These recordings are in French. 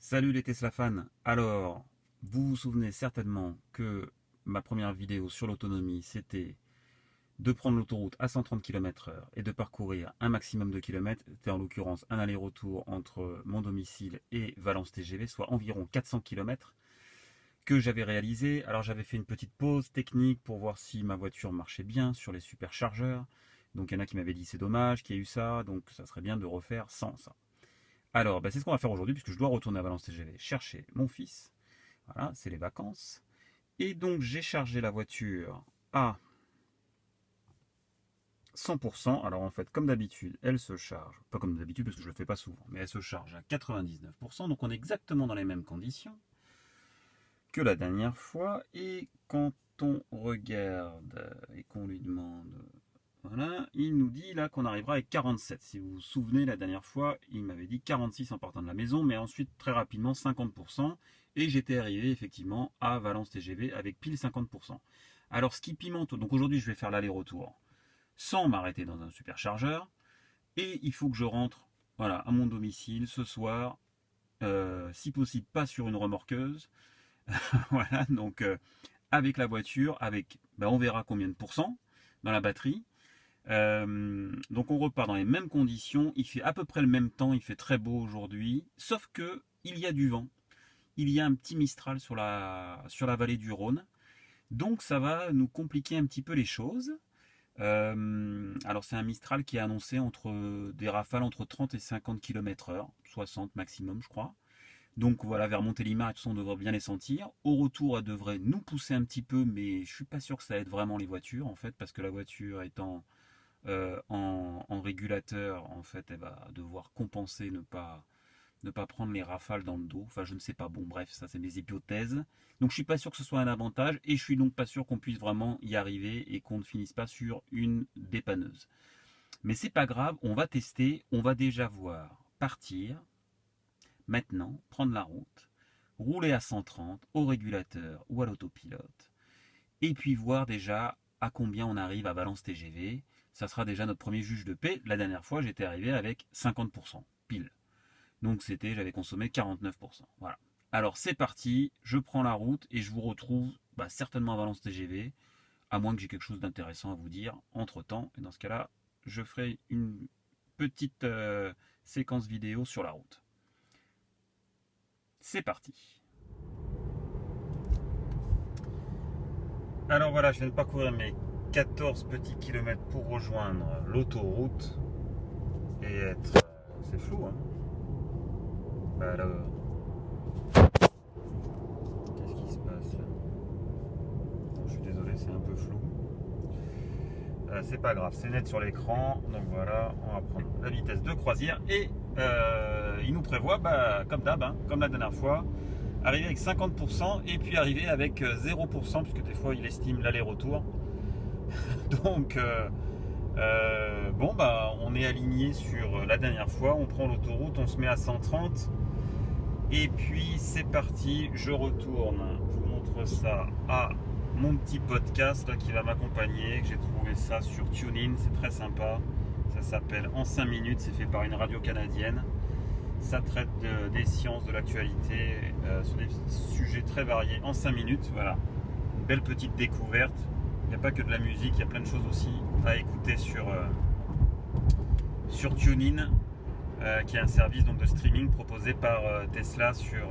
Salut les Tesla fans. Alors, vous vous souvenez certainement que ma première vidéo sur l'autonomie, c'était de prendre l'autoroute à 130 km/h et de parcourir un maximum de kilomètres. C'était en l'occurrence un aller-retour entre mon domicile et Valence TGV, soit environ 400 km que j'avais réalisé. Alors j'avais fait une petite pause technique pour voir si ma voiture marchait bien sur les superchargeurs. Donc il y en a qui m'avaient dit c'est dommage qu'il y ait eu ça, donc ça serait bien de refaire sans ça. Alors, c'est ce qu'on va faire aujourd'hui, puisque je dois retourner à Valence TGV chercher mon fils. Voilà, c'est les vacances. Et donc, j'ai chargé la voiture à 100%. Alors, en fait, comme d'habitude, elle se charge, pas comme d'habitude, parce que je ne le fais pas souvent, mais elle se charge à 99%. Donc, on est exactement dans les mêmes conditions que la dernière fois. Et quand on regarde et qu'on lui demande... Voilà, il nous dit là qu'on arrivera avec 47. Si vous vous souvenez, la dernière fois, il m'avait dit 46 en partant de la maison, mais ensuite très rapidement 50%. Et j'étais arrivé effectivement à Valence TGV avec pile 50%. Alors ce qui pimente, donc aujourd'hui je vais faire l'aller-retour sans m'arrêter dans un superchargeur. Et il faut que je rentre voilà, à mon domicile ce soir, si possible pas sur une remorqueuse. Voilà, donc avec la voiture, avec, on verra combien de pourcents dans la batterie. Donc on repart dans les mêmes conditions, il fait à peu près le même temps, il fait très beau aujourd'hui, sauf que il y a du vent, il y a un petit Mistral sur la vallée du Rhône, donc ça va nous compliquer un petit peu les choses. Alors c'est un Mistral qui est annoncé entre des rafales entre 30 et 50 km/h, 60 maximum je crois. Donc voilà, vers Montélimar, on devrait bien les sentir. Au retour, elle devrait nous pousser un petit peu, mais je suis pas sûr que ça aide vraiment les voitures en fait, parce que la voiture étant en régulateur, en fait, elle va devoir compenser, ne pas prendre les rafales dans le dos. Enfin, je ne sais pas. Bon, bref, ça, c'est mes hypothèses. Donc, je suis pas sûr que ce soit un avantage et je suis donc pas sûr qu'on puisse vraiment y arriver et qu'on ne finisse pas sur une dépanneuse. Mais c'est pas grave, on va tester. On va déjà voir partir maintenant, prendre la route, rouler à 130 au régulateur ou à l'autopilote et puis voir déjà à combien on arrive à Valence TGV. Ça sera déjà notre premier juge de paix. La dernière fois, j'étais arrivé avec 50%, pile. Donc j'avais consommé 49%. Voilà. Alors c'est parti, je prends la route et je vous retrouve certainement à Valence TGV, à moins que j'ai quelque chose d'intéressant à vous dire entre-temps. Et dans ce cas-là, je ferai une petite séquence vidéo sur la route. C'est parti. Alors voilà, je viens de parcourir mes 14 petits kilomètres pour rejoindre l'autoroute et être... c'est flou, hein. Alors... qu'est-ce qui se passe là? Bon, je suis désolé, c'est un peu flou. C'est pas grave, c'est net sur l'écran. Donc voilà, on va prendre la vitesse de croisière et il nous prévoit, comme d'hab, hein, comme la dernière fois, arriver avec 50% et puis arriver avec 0%, puisque des fois il estime l'aller-retour. Donc on est aligné sur la dernière fois, on prend l'autoroute, on se met à 130 et puis c'est parti, je retourne, je vous montre ça à mon petit podcast là, qui va m'accompagner, que j'ai trouvé ça sur TuneIn, c'est très sympa, ça s'appelle En 5 minutes, c'est fait par une radio canadienne. Ça traite des sciences, de l'actualité, sur des sujets très variés en 5 minutes. Voilà, une belle petite découverte. Il n'y a pas que de la musique, il y a plein de choses aussi à écouter sur TuneIn, qui est un service donc, de streaming proposé par Tesla sur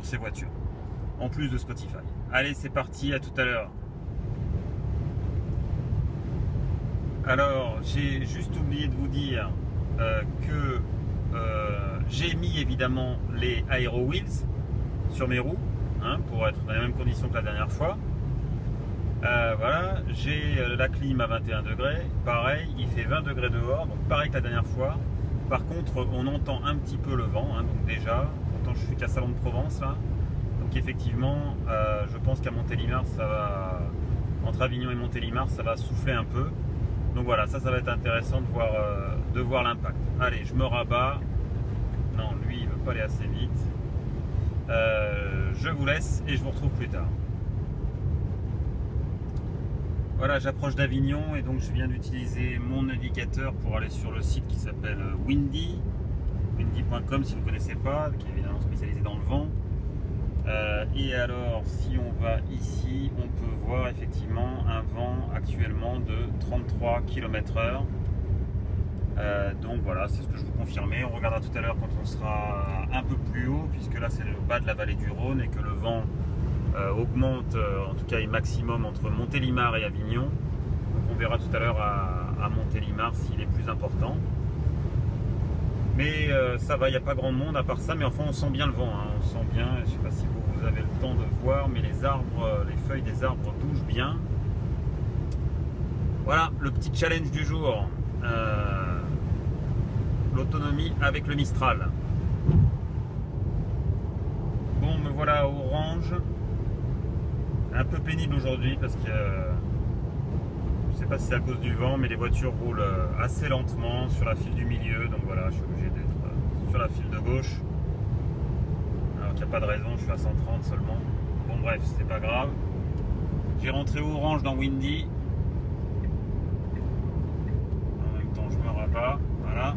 ses voitures, en plus de Spotify. Allez, c'est parti, à tout à l'heure. Alors, j'ai juste oublié de vous dire que j'ai mis évidemment les Aero Wheels sur mes roues, hein, pour être dans les mêmes conditions que la dernière fois. Voilà, j'ai la clim à 21 degrés, pareil, il fait 20 degrés dehors, donc pareil que la dernière fois. Par contre, on entend un petit peu le vent, hein, donc déjà, pourtant je suis qu'à Salon de Provence là. Donc effectivement, je pense qu'à Montélimar, ça va, entre Avignon et Montélimar, ça va souffler un peu. Donc voilà, ça va être intéressant de voir l'impact. Allez, je me rabats. Non, lui, il ne veut pas aller assez vite. Je vous laisse et je vous retrouve plus tard. Voilà, j'approche d'Avignon et donc je viens d'utiliser mon navigateur pour aller sur le site qui s'appelle Windy windy.com si vous ne connaissez pas, qui est évidemment spécialisé dans le vent. Et alors, si on va ici, on peut voir effectivement un vent actuellement de 33 km/h. Donc voilà, c'est ce que je vous confirmais. On regardera tout à l'heure quand on sera un peu plus haut, puisque là c'est le bas de la vallée du Rhône et que le vent augmente, en tout cas est maximum entre Montélimar et Avignon. Donc on verra tout à l'heure à Montélimar s'il est plus important. Mais ça va, il n'y a pas grand monde à part ça, mais enfin on sent bien le vent, hein. On sent bien, je ne sais pas si vous avez le temps de voir, mais les arbres, les feuilles des arbres bougent bien. Voilà le petit challenge du jour, l'autonomie avec le Mistral. Bon, me voilà à Orange, un peu pénible aujourd'hui parce que je ne sais pas si c'est à cause du vent, mais les voitures roulent assez lentement sur la file du milieu, donc voilà, je suis obligé d'être sur la file de gauche. Alors qu'il n'y a pas de raison, je suis à 130 seulement. Bon bref, c'est pas grave. J'ai rentré Orange dans Windy. En même temps, je me rabats, voilà.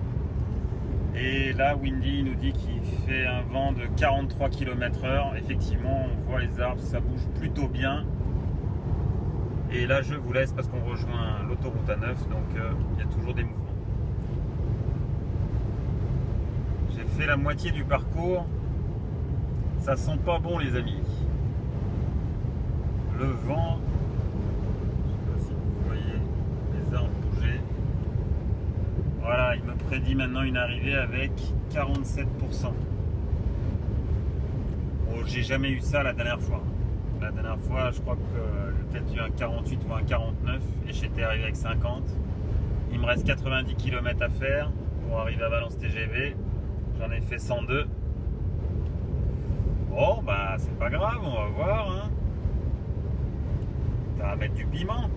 Et là, Windy nous dit qu'il fait un vent de 43 km/h. Effectivement, on voit les arbres, ça bouge plutôt bien. Et là, je vous laisse parce qu'on rejoint l'autoroute A9, donc il y a toujours des mouvements. J'ai fait la moitié du parcours. Ça sent pas bon, les amis. Le vent, je sais pas si vous voyez les arbres bouger. Voilà, il me prédit maintenant une arrivée avec 47%. Bon, j'ai jamais eu ça la dernière fois. La dernière fois, je crois que j'ai peut-être eu un 48 ou un 49 et j'étais arrivé avec 50. Il me reste 90 km à faire pour arriver à Valence TGV. J'en ai fait 102. Bon, bah c'est pas grave, on va voir. Hein. Ça va mettre du piment.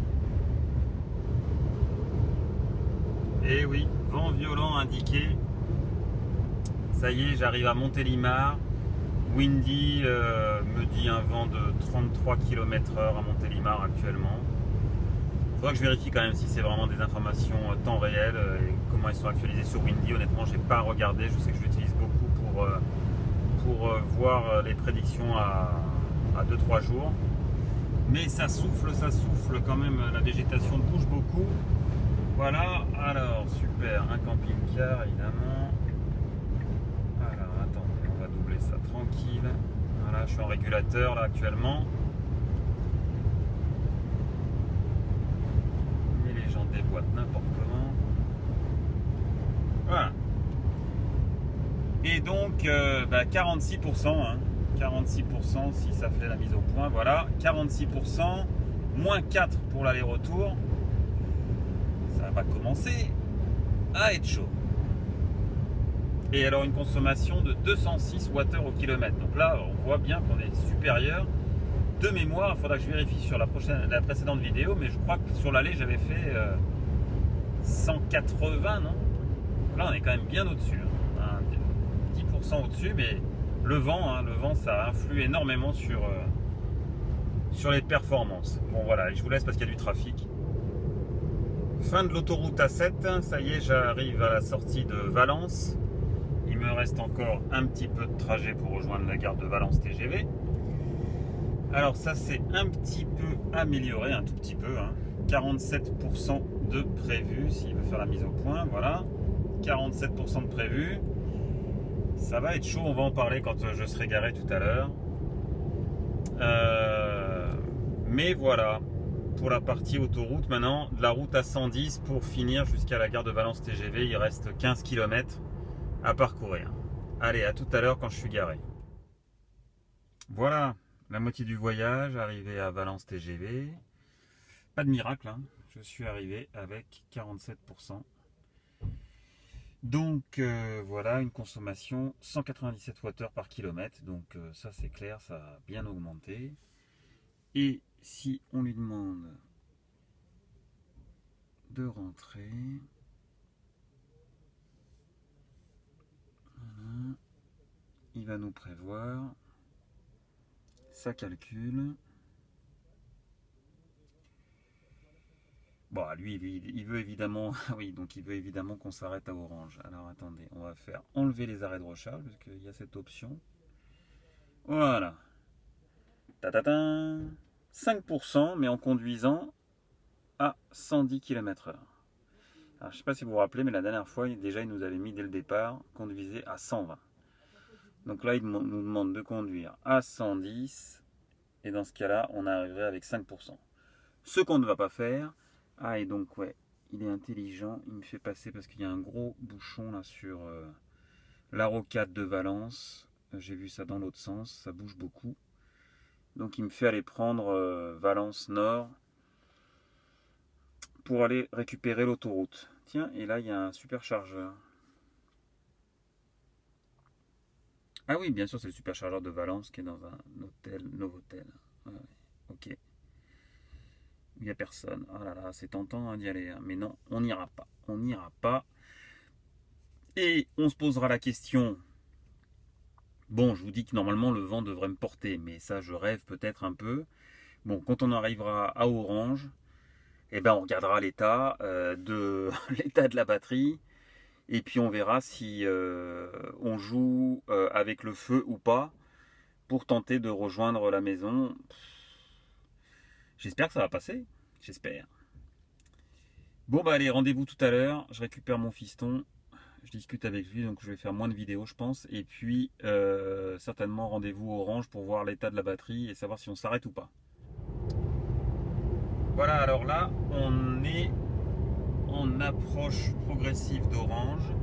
Et oui, vent violent indiqué. Ça y est, j'arrive à Montélimar. Windy me dit un vent de 33 km/h à Montélimar actuellement. Il faudra que je vérifie quand même si c'est vraiment des informations temps réel et comment elles sont actualisées sur Windy. Honnêtement, j'ai pas regardé. Je sais que je l'utilise beaucoup pour voir les prédictions à 2-3 jours. Mais ça souffle quand même. La végétation bouge beaucoup. Voilà, alors super, un camping-car évidemment. Alors attendez, on va doubler ça tranquille. Voilà, je suis en régulateur là actuellement. Mais les gens déboîtent n'importe comment. Voilà. Et donc 46%, hein, 46% si ça fait la mise au point, voilà, 46%, moins 4 pour l'aller-retour, ça va commencer à être chaud. Et alors une consommation de 206 Wh au kilomètre, donc là on voit bien qu'on est supérieur. De mémoire, il faudra que je vérifie sur la précédente vidéo, mais je crois que sur l'aller j'avais fait 180, non? Là on est quand même bien au-dessus. Hein. 10% au-dessus, mais le vent ça influe énormément sur les performances. Bon voilà, je vous laisse parce qu'il y a du trafic. Fin de l'autoroute A7, ça y est, j'arrive à la sortie de Valence. Il me reste encore un petit peu de trajet pour rejoindre la gare de Valence TGV. Alors ça c'est un petit peu amélioré, un tout petit peu, hein. 47% de prévu, s'il veut faire la mise au point, voilà. 47% de prévu. Ça va être chaud, on va en parler quand je serai garé tout à l'heure. Mais voilà, pour la partie autoroute, maintenant, de la route à 110 pour finir jusqu'à la gare de Valence TGV, il reste 15 km à parcourir. Allez, à tout à l'heure quand je suis garé. Voilà, la moitié du voyage, arrivé à Valence TGV. Pas de miracle, hein. Je suis arrivé avec 47%. Donc voilà, une consommation 197 Wh par kilomètre. Donc ça c'est clair, ça a bien augmenté. Et si on lui demande de rentrer, voilà, il va nous prévoir, ça calcule. Bon, lui, il veut évidemment, oui, donc il veut évidemment qu'on s'arrête à Orange. Alors attendez, on va faire enlever les arrêts de recharge parce qu'il y a cette option. Voilà. Ta-ta-ta. 5%, mais en conduisant à 110 km/h. Alors, je ne sais pas si vous vous rappelez, mais la dernière fois, déjà, il nous avait mis dès le départ, conduisez à 120. Donc là, il nous demande de conduire à 110. Et dans ce cas-là, on arriverait avec 5%. Ce qu'on ne va pas faire. Ah, et donc, ouais, il est intelligent. Il me fait passer parce qu'il y a un gros bouchon là sur la rocade de Valence. J'ai vu ça dans l'autre sens. Ça bouge beaucoup. Donc, il me fait aller prendre Valence Nord pour aller récupérer l'autoroute. Tiens, et là, il y a un superchargeur. Ah oui, bien sûr, c'est le superchargeur de Valence qui est dans un hôtel, Novotel. Ouais, ok. Il n'y a personne. Ah là là, c'est tentant d'y aller. Hein. Mais non, on n'ira pas. On n'ira pas. Et on se posera la question. Bon, je vous dis que normalement le vent devrait me porter, mais ça je rêve peut-être un peu. Bon, quand on arrivera à Orange, eh ben on regardera l'état de l'état de la batterie et puis on verra si on joue avec le feu ou pas pour tenter de rejoindre la maison. J'espère que ça va passer. J'espère. Bon bah allez, rendez-vous tout à l'heure. Je récupère mon fiston. Je discute avec lui, donc je vais faire moins de vidéos, je pense. Et puis, certainement, rendez-vous Orange pour voir l'état de la batterie et savoir si on s'arrête ou pas. Voilà, alors là, on est en approche progressive d'Orange.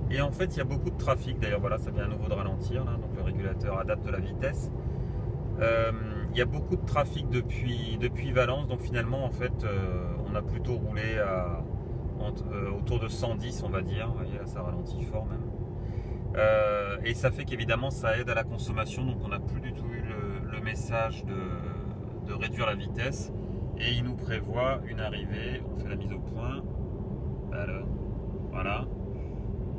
Et en fait, il y a beaucoup de trafic. D'ailleurs, voilà, ça vient à nouveau de ralentir. Là, donc le régulateur adapte la vitesse. Il y a beaucoup de trafic depuis Valence. Donc finalement, en fait, on a plutôt roulé autour de 110, on va dire. Vous voyez, là, ça ralentit fort même. Et ça fait qu'évidemment, ça aide à la consommation. Donc, on n'a plus du tout eu le message de réduire la vitesse. Et il nous prévoit une arrivée. On fait la mise au point. Alors, voilà.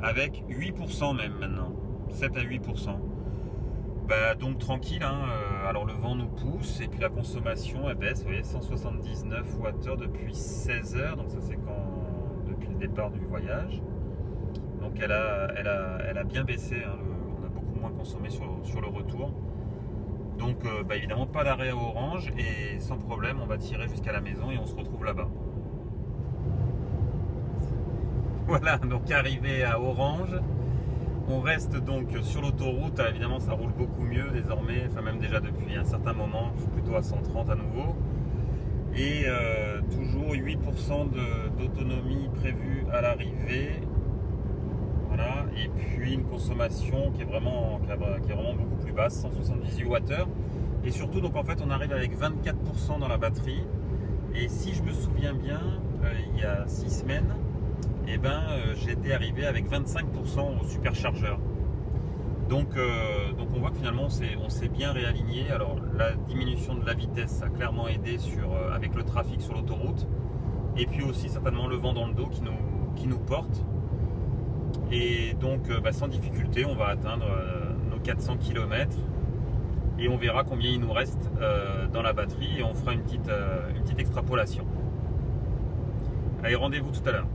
Avec 8% même maintenant. 7 à 8%. Bah, donc tranquille. Hein. Alors, le vent nous pousse. Et puis, la consommation, elle baisse. Vous voyez, 179 Wh depuis 16 heures. Donc, ça, c'est depuis le départ du voyage. Donc elle a bien baissé, hein, on a beaucoup moins consommé sur le retour. Donc bah, évidemment pas d'arrêt à Orange et sans problème on va tirer jusqu'à la maison et on se retrouve là-bas. Voilà, donc arrivé à Orange, on reste donc sur l'autoroute. Alors, évidemment ça roule beaucoup mieux désormais, enfin même déjà depuis un certain moment, je suis plutôt à 130 à nouveau. Et toujours 8% d'autonomie prévue à l'arrivée. Voilà, et puis une consommation qui est vraiment beaucoup plus basse, 178 Wh. Et surtout, donc en fait, on arrive avec 24% dans la batterie. Et si je me souviens bien, il y a 6 semaines, eh ben, j'étais arrivé avec 25% au superchargeur. Donc on voit que finalement, on s'est bien réaligné. Alors, la diminution de la vitesse a clairement aidé avec le trafic sur l'autoroute. Et puis aussi, certainement, le vent dans le dos qui nous porte. Et donc bah, sans difficulté on va atteindre nos 400 km et on verra combien il nous reste dans la batterie et on fera une petite extrapolation. Allez, rendez-vous tout à l'heure.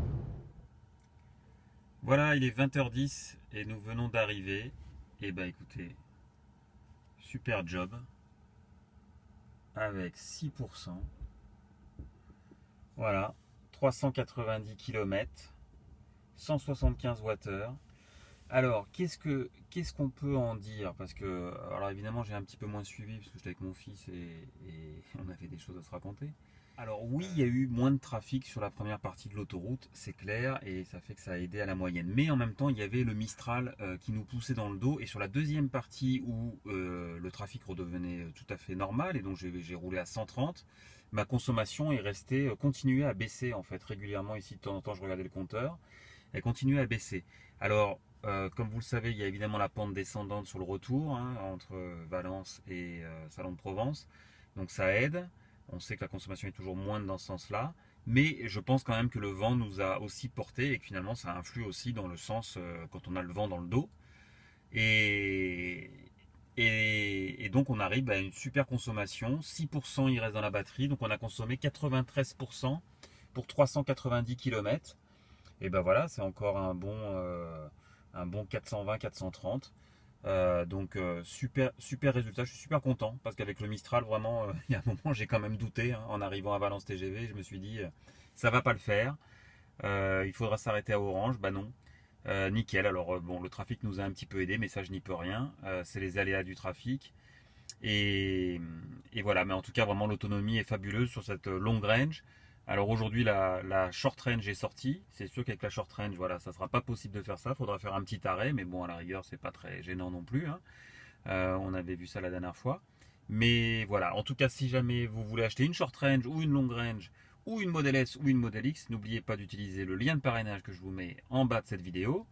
Voilà, il est 20h10 et nous venons d'arriver. Et bah écoutez, super job avec 6%. Voilà, 390 km. 175 Wh. Alors, qu'est-ce qu'on peut en dire? Parce que, alors évidemment, j'ai un petit peu moins suivi parce que j'étais avec mon fils et on avait des choses à se raconter. Alors oui, il y a eu moins de trafic sur la première partie de l'autoroute, c'est clair, et ça fait que ça a aidé à la moyenne. Mais en même temps, il y avait le Mistral qui nous poussait dans le dos, et sur la deuxième partie où le trafic redevenait tout à fait normal, et donc j'ai roulé à 130, ma consommation est restée, continuée à baisser en fait régulièrement. Ici, de temps en temps, je regardais le compteur. Elle continue à baisser. Alors, comme vous le savez, il y a évidemment la pente descendante sur le retour hein, entre Valence et Salon de Provence. Donc ça aide. On sait que la consommation est toujours moindre dans ce sens-là. Mais je pense quand même que le vent nous a aussi porté et que finalement ça influe aussi dans le sens quand on a le vent dans le dos. Et donc on arrive à une super consommation. 6% il reste dans la batterie. Donc on a consommé 93% pour 390 km. Et ben voilà, c'est encore un bon 420-430. Donc super, super résultat, je suis super content parce qu'avec le Mistral, vraiment, il y a un moment j'ai quand même douté hein, en arrivant à Valence TGV, je me suis dit ça va pas le faire, il faudra s'arrêter à Orange, bah non. Nickel, alors bon, le trafic nous a un petit peu aidé, mais ça je n'y peux rien, c'est les aléas du trafic. Et, et voilà, mais en tout cas, vraiment, l'autonomie est fabuleuse sur cette long range. Alors aujourd'hui, la short range est sortie. C'est sûr qu'avec la short range, voilà, ça sera pas possible de faire ça. Il faudra faire un petit arrêt, mais bon, à la rigueur, c'est pas très gênant non plus, hein. On avait vu ça la dernière fois. Mais voilà, en tout cas, si jamais vous voulez acheter une short range ou une long range, ou une Model S ou une Model X, n'oubliez pas d'utiliser le lien de parrainage que je vous mets en bas de cette vidéo.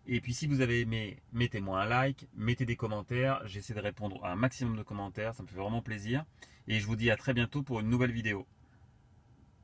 Et puis si vous avez aimé, mettez-moi un like, mettez des commentaires, j'essaie de répondre à un maximum de commentaires, ça me fait vraiment plaisir. Et je vous dis à très bientôt pour une nouvelle vidéo.